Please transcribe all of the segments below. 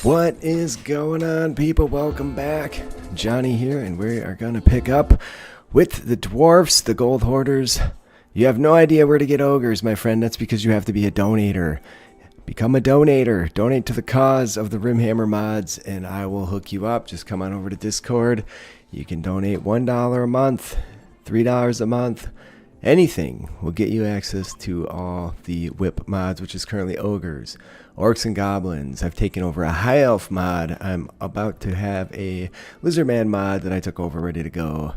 What is going on, people? Welcome back. Johnny here, and we are going to pick up with the Dwarfs, the Gold Hoarders. You have no idea where to get ogres, my friend. That's because you have to be a donator. Become a donator. Donate to the cause of the Rimhammer mods, and I will hook you up. Just come on over to Discord. You can donate $1 a month, $3 a month. Anything will get you access to all the whip mods, which is currently ogres, orcs, and goblins. I've taken over a high elf mod. I'm about to have a lizardman mod that I took over, ready to go.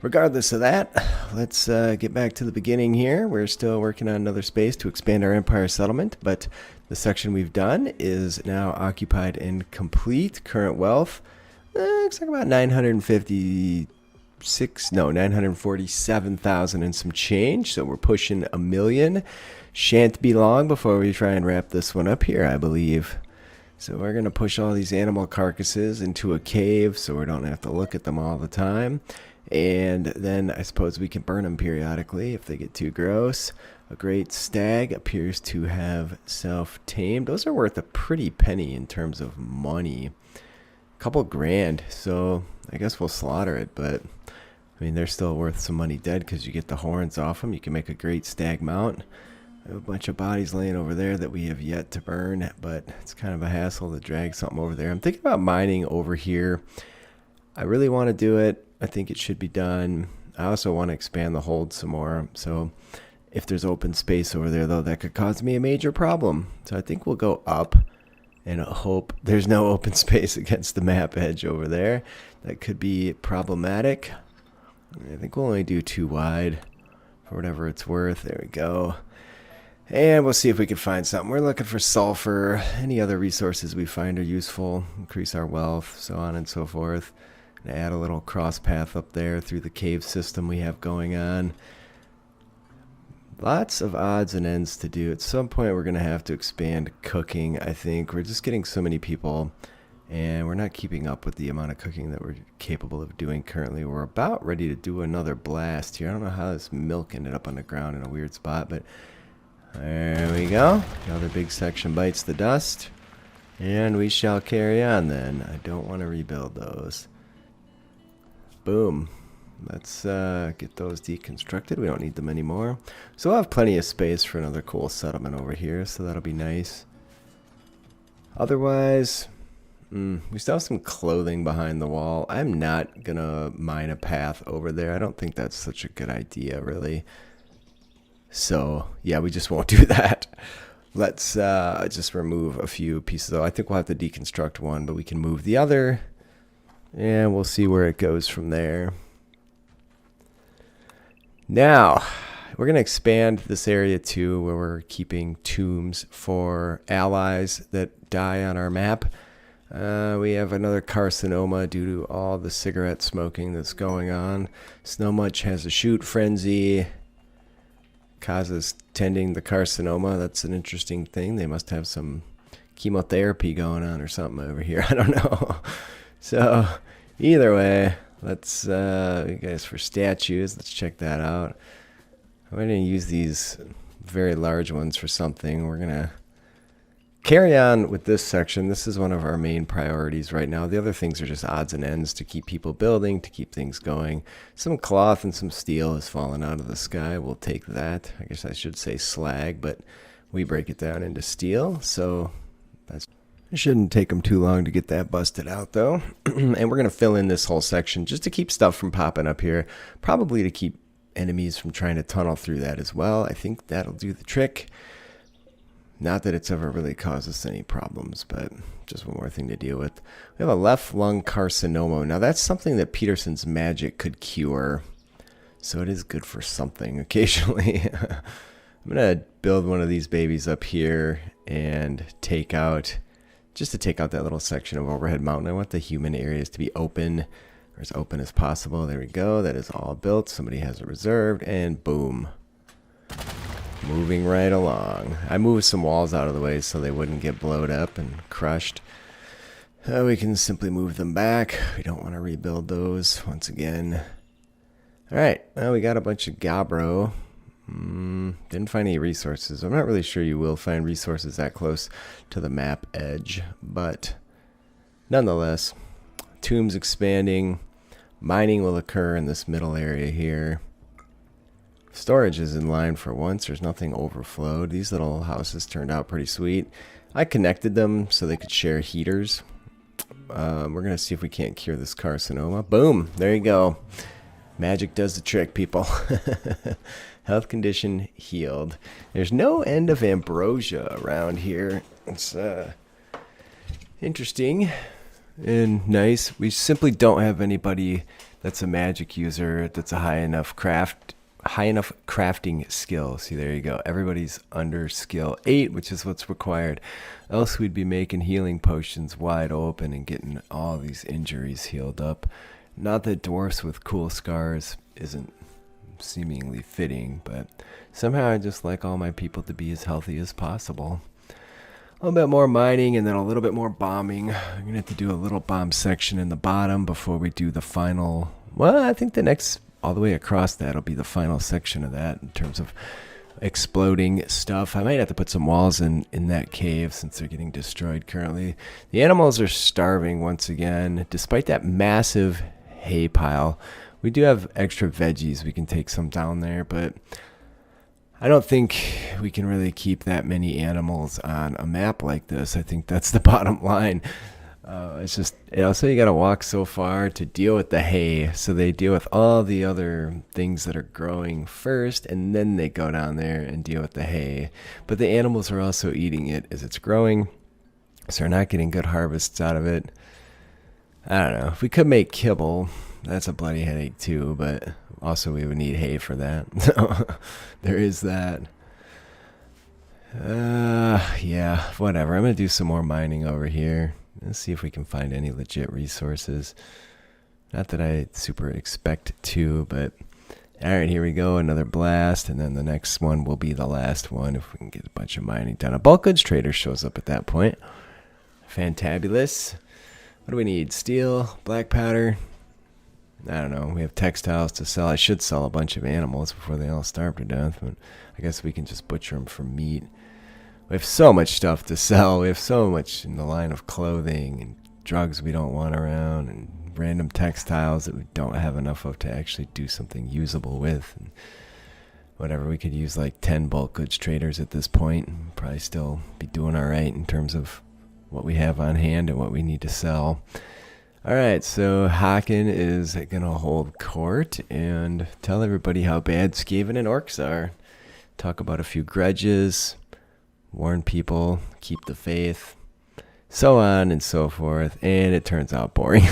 Regardless of that, let's get back to the beginning here. We're still working on another space to expand our empire settlement, but the section we've done is now occupied and complete. Current wealth looks like about 947,000 and some change, so we're pushing 1 million. Shan't be long before we try and wrap this one up here, I believe. So we're going to push all these animal carcasses into a cave so we don't have to look at them all the time. And then I suppose we can burn them periodically if they get too gross. A great stag appears to have self-tamed. Those are worth a pretty penny in terms of money. A couple grand, so I guess we'll slaughter it, but I mean, they're still worth some money dead because you get the horns off them. You can make a great stag mount. I have a bunch of bodies laying over there that we have yet to burn, but it's kind of a hassle to drag something over there. I'm thinking about mining over here. I really want to do it. I think it should be done. I also want to expand the hold some more. So if there's open space over there, though, that could cause me a major problem. So I think we'll go up and hope there's no open space against the map edge over there. That could be problematic. I think we'll only do 2 wide for whatever it's worth. There we go. And we'll see if we can find something. We're looking for sulfur. Any other resources we find are useful. Increase our wealth, so on and so forth. And add a little cross path up there through the cave system we have going on. Lots of odds and ends to do. At some point we're going to have to expand cooking, I think. We're just getting so many people, and we're not keeping up with the amount of cooking that we're capable of doing currently. We're about ready to do another blast here. I don't know how this milk ended up on the ground in a weird spot, but there we go. Another big section bites the dust. And we shall carry on then. I don't want to rebuild those. Boom. Let's get those deconstructed. We don't need them anymore. So we'll have plenty of space for another cool settlement over here, so that'll be nice. Otherwise, we still have some clothing behind the wall. I'm not going to mine a path over there. I don't think that's such a good idea, really. So, yeah, we just won't do that. Let's just remove a few pieces. I think we'll have to deconstruct one, but we can move the other. And we'll see where it goes from there. Now, we're going to expand this area too, where we're keeping tombs for allies that die on our map. We have another carcinoma due to all the cigarette smoking that's going on. Snowmuch has a shoot frenzy. Causes tending the carcinoma. That's an interesting thing. They must have some chemotherapy going on or something over here. I don't know. So either way, let's you guys for statues. Let's check that out. I'm going to use these very large ones for something. We're going to carry on with this section. This is one of our main priorities right now. The other things are just odds and ends to keep people building, to keep things going. Some cloth and some steel has fallen out of the sky. We'll take that. I guess I should say slag, but we break it down into steel. So that's, it shouldn't take them too long to get that busted out, though. And we're going to fill in this whole section just to keep stuff from popping up here. Probably to keep enemies from trying to tunnel through that as well. I think that'll do the trick. Not that it's ever really caused us any problems, but just one more thing to deal with. We have a left lung carcinoma. Now that's something that Peterson's magic could cure. So it is good for something occasionally. I'm going to build one of these babies up here and take out, just to take out that little section of overhead mountain. I want the human areas to be open, or as open as possible. There we go. That is all built. Somebody has it reserved, and boom. Moving right along. I moved some walls out of the way so they wouldn't get blowed up and crushed. We can simply move them back. We don't want to rebuild those once again. Alright, well, we got a bunch of Gabbro. Didn't find any resources. I'm not really sure you will find resources that close to the map edge, but Nonetheless, tombs expanding. Mining will occur in this middle area here. Storage is in line for once. There's nothing overflowed. These little houses turned out pretty sweet. I connected them so they could share heaters. We're going to see if we can't cure this carcinoma. Boom! There you go. Magic does the trick, people. Health condition healed. There's no end of ambrosia around here. It's interesting and nice. We simply don't have anybody that's a magic user that's a high enough crafting skill. See, there you go. Everybody's under skill 8, which is what's required. Else we'd be making healing potions wide open and getting all these injuries healed up. Not that dwarfs with cool scars isn't seemingly fitting, but somehow I just like all my people to be as healthy as possible. A little bit more mining and then a little bit more bombing. I'm going to have to do a little bomb section in the bottom before we do the final. Well, I think the next, all the way across that will be the final section of that in terms of exploding stuff. I might have to put some walls in that cave since they're getting destroyed currently. The animals are starving once again. Despite that massive hay pile, we do have extra veggies. We can take some down there, but I don't think we can really keep that many animals on a map like this. I think that's the bottom line. It's just, also you got to walk so far to deal with the hay. So they deal with all the other things that are growing first, and then they go down there and deal with the hay. But the animals are also eating it as it's growing, so they're not getting good harvests out of it. I don't know. If we could make kibble, that's a bloody headache too, but also we would need hay for that. So there is that. Yeah, whatever. I'm going to do some more mining over here. Let's see if we can find any legit resources. Not that I super expect to, but alright, here we go. Another blast, and then the next one will be the last one if we can get a bunch of mining done. A bulk goods trader shows up at that point. Fantabulous. What do we need? Steel, black powder. I don't know. We have textiles to sell. I should sell a bunch of animals before they all starve to death, but I guess we can just butcher them for meat. We have so much stuff to sell. We have so much in the line of clothing and drugs we don't want around and random textiles that we don't have enough of to actually do something usable with. And whatever, we could use like 10 bulk goods traders at this point and probably still be doing all right in terms of what we have on hand and what we need to sell. All right, so Haken is going to hold court and tell everybody how bad Skaven and orcs are. Talk about a few grudges. Warn people, keep the faith, so on and so forth, and it turns out boring.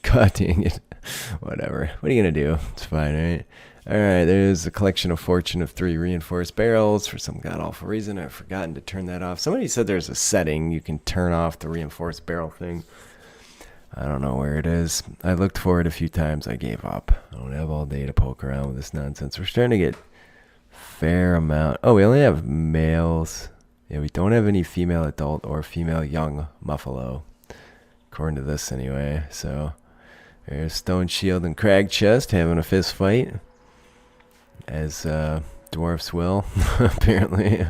God dang it. Whatever. What are you going to do? It's fine, right? Alright, there's a collection of fortune of 3 reinforced barrels. For some god-awful reason, I've forgotten to turn that off. Somebody said there's a setting you can turn off the reinforced barrel thing. I don't know where it is. I looked for it a few times. I gave up. I don't have all day to poke around with this nonsense. We're starting to get fair amount. Oh, we only have males. Yeah, we don't have any female adult or female young muffalo, according to this anyway. So there's Stone Shield and Crag Chest having a fist fight, as dwarfs will. Apparently.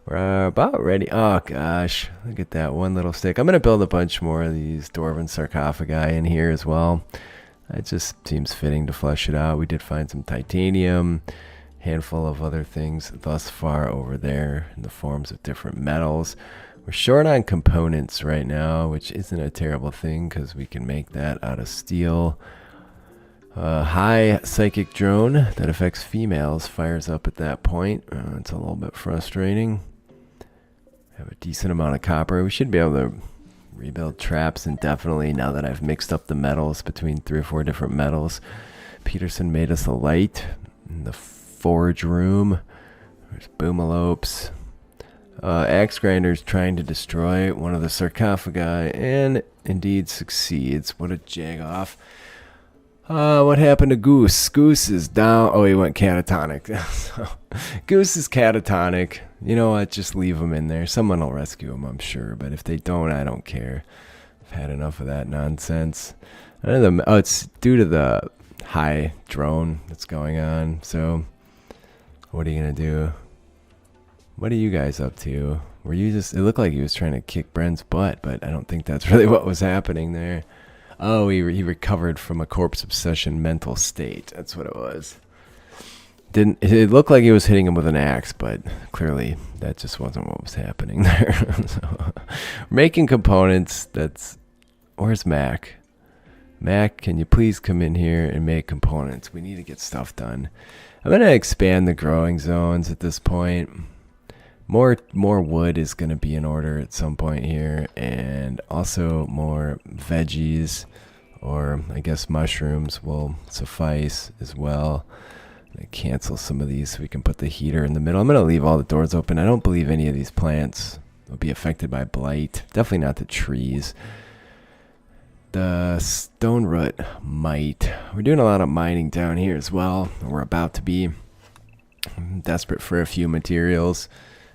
We're about ready. Oh gosh, look at that one little stick. I'm gonna build a bunch more of these dwarven sarcophagi in here as well. It just seems fitting to flesh it out. We did find some titanium, handful of other things thus far over there in the forms of different metals. We're short on components right now, which isn't a terrible thing because we can make that out of steel. High psychic drone that affects females fires up at that point. It's a little bit frustrating. Have a decent amount of copper. We should be able to rebuild traps indefinitely now that I've mixed up the metals between 3 or 4 different metals. Peterson made us a light in the forge room. There's boomalopes. Axe Grinder's trying to destroy one of the sarcophagi and indeed succeeds. What a jag-off. What happened to Goose? Goose is down. Oh, he went catatonic. So, Goose is catatonic. You know what? Just leave him in there. Someone will rescue him, I'm sure. But if they don't, I don't care. I've had enough of that nonsense. Oh, it's due to the high drone that's going on. So, what are you going to do? What are you guys up to? Were you just... It looked like he was trying to kick Bren's butt, but I don't think that's really what was happening there. Oh, he recovered from a corpse obsession mental state. That's what it was. It looked like he was hitting him with an axe, but clearly that just wasn't what was happening there. So, making components. Where's Mac? Mac, can you please come in here and make components? We need to get stuff done. I'm going to expand the growing zones at this point. More wood is going to be in order at some point here, and also more veggies, or I guess mushrooms will suffice as well. I'm going to cancel some of these so we can put the heater in the middle. I'm going to leave all the doors open. I don't believe any of these plants will be affected by blight. Definitely not the trees. The stone root might. We're doing a lot of mining down here as well. We're about to be. I'm desperate for a few materials.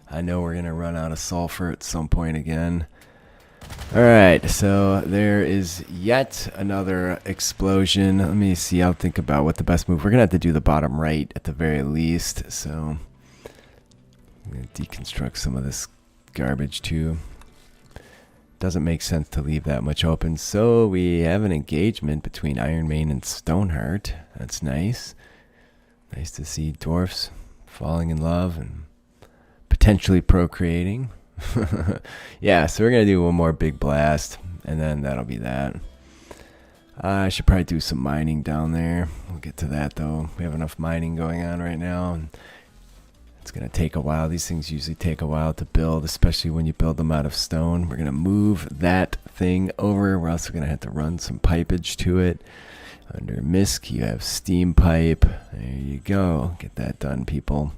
I know we're going to run out of sulfur at some point again. Alright, so there is yet another explosion. Let me see, I'll think about what the best move. We're going to have to do the bottom right at the very least. So I'm going to deconstruct some of this garbage too. Doesn't make sense to leave that much open. So we have an engagement between Iron Mane and Stoneheart. That's nice. Nice to see dwarfs falling in love and potentially procreating. Yeah, so we're going to do one more big blast, and then that'll be that. I should probably do some mining down there. We'll get to that, though. We have enough mining going on right now, and it's going to take a while. These things usually take a while to build, especially when you build them out of stone. We're going to move that thing over. We're also going to have to run some pipage to it. Under MISC, you have steam pipe. There you go. Get that done, people.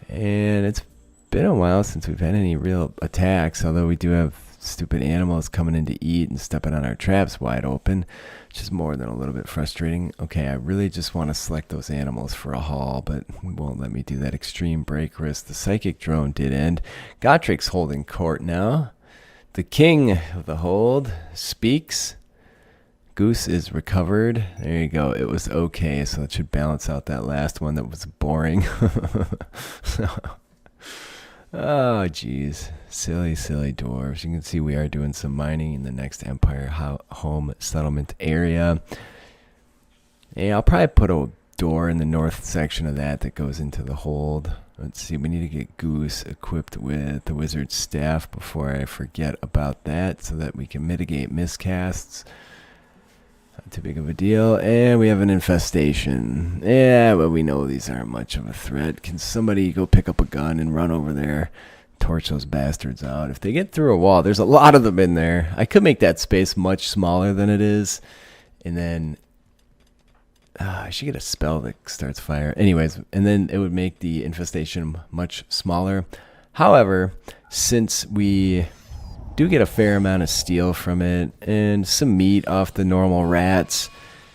And it's been a while since we've had any real attacks, although we do have stupid animals coming in to eat and stepping on our traps wide open, which is more than a little bit frustrating. Okay, I really just want to select those animals for a haul, but it won't let me do that. Extreme break risk. The psychic drone did end. Gotrik's holding court now. The king of the hold speaks. Goose is recovered. There you go. It was okay, so it should balance out that last one that was boring. Oh, geez. Silly, silly dwarves. You can see we are doing some mining in the next Empire home settlement area. Yeah, I'll probably put a door in the north section of that goes into the hold. Let's see. We need to get Goose equipped with the wizard's staff before I forget about that so that we can mitigate miscasts. Not too big of a deal. And we have an infestation. Yeah, but we know these aren't much of a threat. Can somebody go pick up a gun and run over there, torch those bastards out? If they get through a wall, there's a lot of them in there. I could make that space much smaller than it is. And then I should get a spell that starts fire. Anyways, and then it would make the infestation much smaller. However, since we do get a fair amount of steel from it and some meat off the normal rats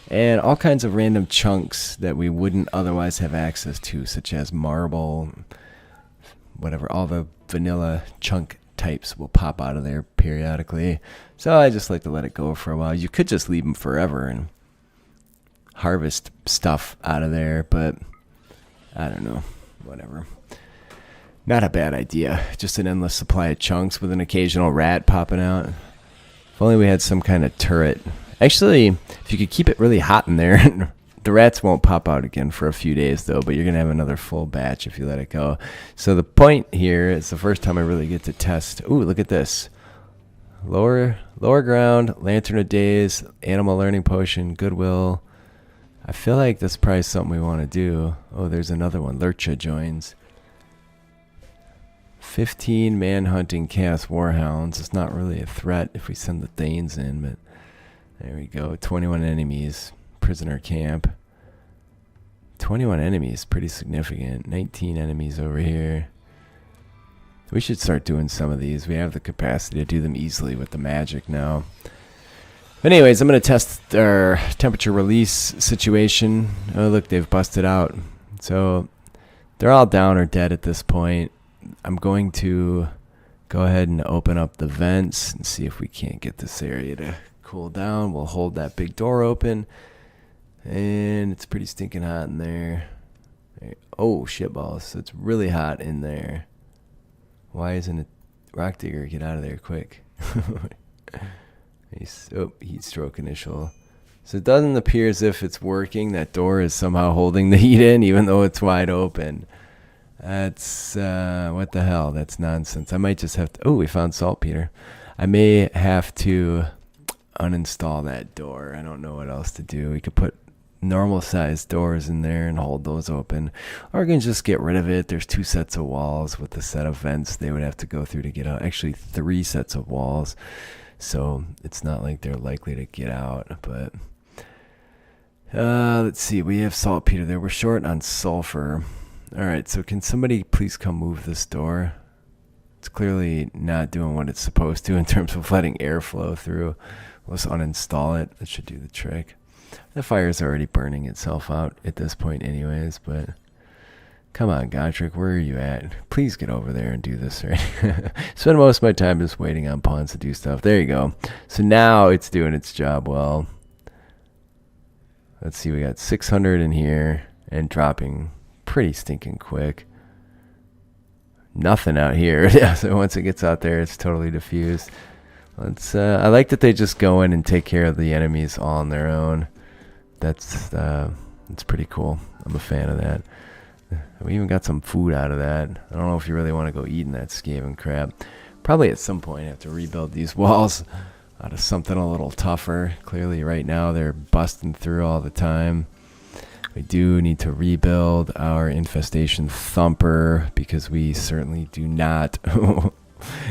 and all kinds of random chunks that we wouldn't otherwise have access to, such as marble, whatever, all the vanilla chunk types will pop out of there periodically. So I just like to let it go for a while. You could just leave them forever and harvest stuff out of there, but I don't know, whatever. Not a bad idea. Just an endless supply of chunks with an occasional rat popping out. If only we had some kind of turret. Actually, if you could keep it really hot in there, the rats won't pop out again for a few days, though, but you're going to have another full batch if you let it go. So the point here is the first time I really get to test. Ooh, look at this. Lower ground, Lantern of Days, Animal Learning Potion, Goodwill. I feel like that's probably something we want to do. Oh, there's another one. Lurcha joins. 15 man-hunting Chaos Warhounds. It's not really a threat if we send the Thanes in, but there we go. 21 enemies. Prisoner camp. 21 enemies. Pretty significant. 19 enemies over here. We should start doing some of these. We have the capacity to do them easily with the magic now. But anyways, I'm going to test our temperature release situation. Oh, look, they've busted out. So they're all down or dead at this point. I'm going to go ahead and open up the vents and see if we can't get this area to cool down. We'll hold that big door open. And it's pretty stinking hot in there. Oh, shitballs. It's really hot in there. Why isn't it? Rock Digger, get out of there quick. Heat stroke initial. So it doesn't appear as if it's working. That door is somehow holding the heat in, even though it's wide open. That's, what the hell? That's nonsense. I might just have to, oh, we found saltpeter. I may have to uninstall that door. I don't know what else to do. We could put normal sized doors in there and hold those open, or we can just get rid of it. There's 2 sets of walls with a set of vents they would have to go through to get out. Actually 3 sets of walls, so it's not like they're likely to get out. But let's see, we have saltpeter there. We're short on sulfur. All right, so can somebody please come move this door? It's clearly not doing what it's supposed to in terms of letting airflow through. Let's uninstall it. That should do the trick. The fire's already burning itself out at this point anyways, but come on, Gotrik, where are you at? Please get over there and do this right. Spend most of my time just waiting on pawns to do stuff. There you go. So now it's doing its job well. Let's see, we got 600 in here and dropping pretty stinking quick. Nothing out here. Yeah, so once it gets out there, it's totally diffused. Let's, I like that they just go in and take care of the enemies all on their own. That's pretty cool. I'm a fan of that. We even got some food out of that. I don't know if you really want to go eating that Skaven crap. Probably at some point have to rebuild these walls out of something a little tougher. Clearly right now they're busting through all the time. We do need to rebuild our infestation thumper because we certainly do not.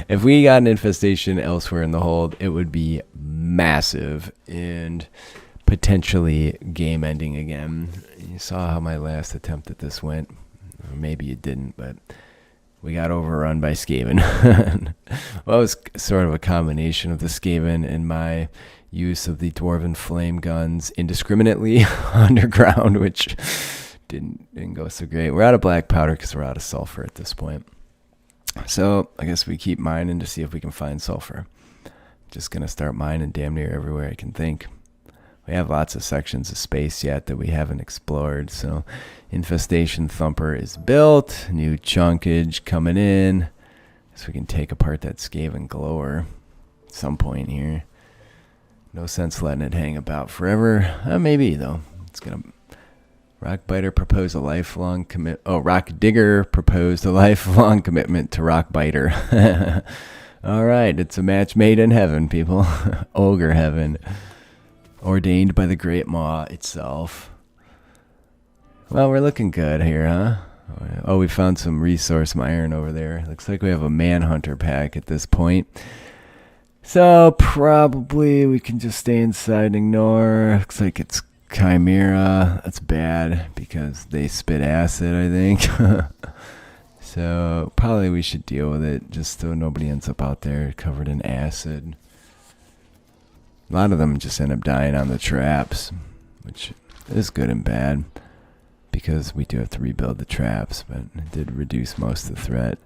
If we got an infestation elsewhere in the hold, it would be massive and potentially game ending again. You saw how my last attempt at this went. Or maybe you didn't, but we got overrun by Skaven. Well, it was sort of a combination of the Skaven and my use of the Dwarven flame guns indiscriminately underground, which didn't go so great. We're out of black powder because we're out of sulfur at this point. So I guess we keep mining to see if we can find sulfur. Just going to start mining damn near everywhere I can think. We have lots of sections of space yet that we haven't explored. So infestation thumper is built. New chunkage coming in. So we can take apart that Skaven glower at some point here. No sense letting it hang about forever. Maybe though. It's going to... Rockbiter proposed a lifelong commit. Oh, Rock Digger proposed a lifelong commitment to Rockbiter. All right, it's a match made in heaven, people. Ogre heaven, ordained by the Great Maw itself. Well, we're looking good here, huh? Oh, we found some resource iron over there. Looks like we have a manhunter pack at this point. So probably we can just stay inside and ignore. Looks like it's Chimera. That's bad because they spit acid, I think. So probably we should deal with it just so nobody ends up out there covered in acid. A lot of them just end up dying on the traps, which is good and bad because we do have to rebuild the traps, but it did reduce most of the threat.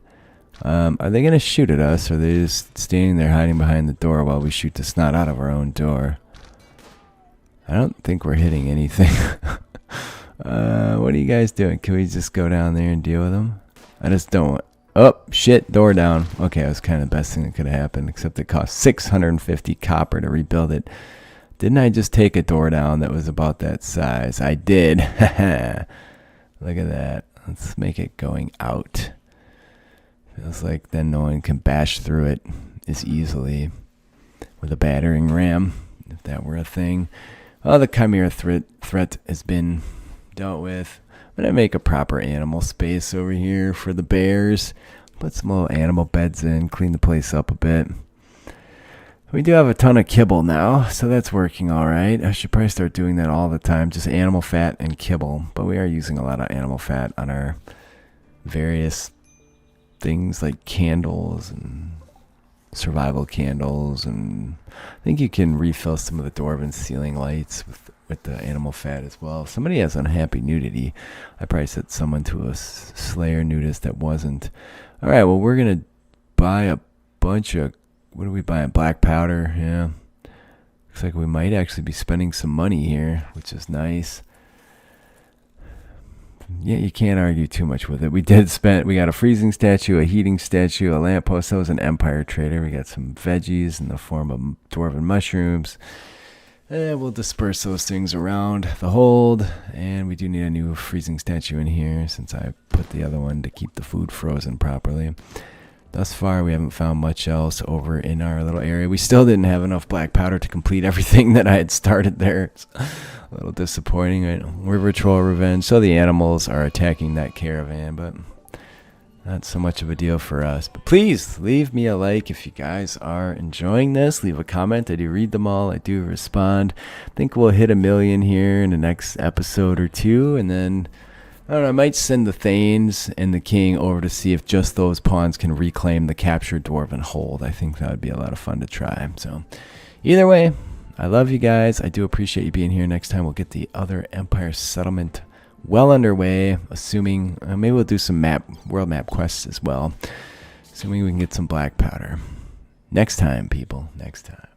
Are they going to shoot at us, or are they just standing there hiding behind the door while we shoot the snot out of our own door? I don't think we're hitting anything. What are you guys doing? Can we just go down there and deal with them? I just don't. Oh, shit, door down. Okay, that was kind of the best thing that could have happened, except it cost 650 copper to rebuild it. Didn't I just take a door down that was about that size? I did. Look at that. Let's make it going out. Feels like then no one can bash through it as easily with a battering ram, if that were a thing. Oh, the Chimera threat has been dealt with. I'm going to make a proper animal space over here for the bears. Put some little animal beds in, clean the place up a bit. We do have a ton of kibble now, so that's working all right. I should probably start doing that all the time, just animal fat and kibble. But we are using a lot of animal fat on our various things like candles and survival candles, and I think you can refill some of the Dwarven ceiling lights with the animal fat as well. If somebody has unhappy nudity, I probably set someone to a Slayer nudist that wasn't. All right, well, we're going to buy a bunch of, what are we buying? Black powder, yeah. Looks like we might actually be spending some money here, which is nice. yeah, you can't argue too much with it. We got a freezing statue, a heating statue, a lamppost. That was an Empire trader. We got some veggies in the form of dwarven mushrooms. We'll disperse those things around the hold, and we do need a new freezing statue in here since I put the other one to keep the food frozen properly. Thus far, we haven't found much else over in our little area. We still didn't have enough black powder to complete everything that I had started there. It's a little disappointing. Right? River Troll Revenge. So the animals are attacking that caravan, but not so much of a deal for us. But please leave me a like if you guys are enjoying this. Leave a comment. I do read them all. I do respond. I think we'll hit 1 million here in the next episode or two, and then I don't know, I might send the Thanes and the King over to see if just those pawns can reclaim the captured dwarven hold. I think that would be a lot of fun to try. So either way, I love you guys. I do appreciate you being here. Next time we'll get the other Empire settlement well underway, assuming maybe we'll do some world map quests as well, assuming we can get some black powder. Next time, people. Next time.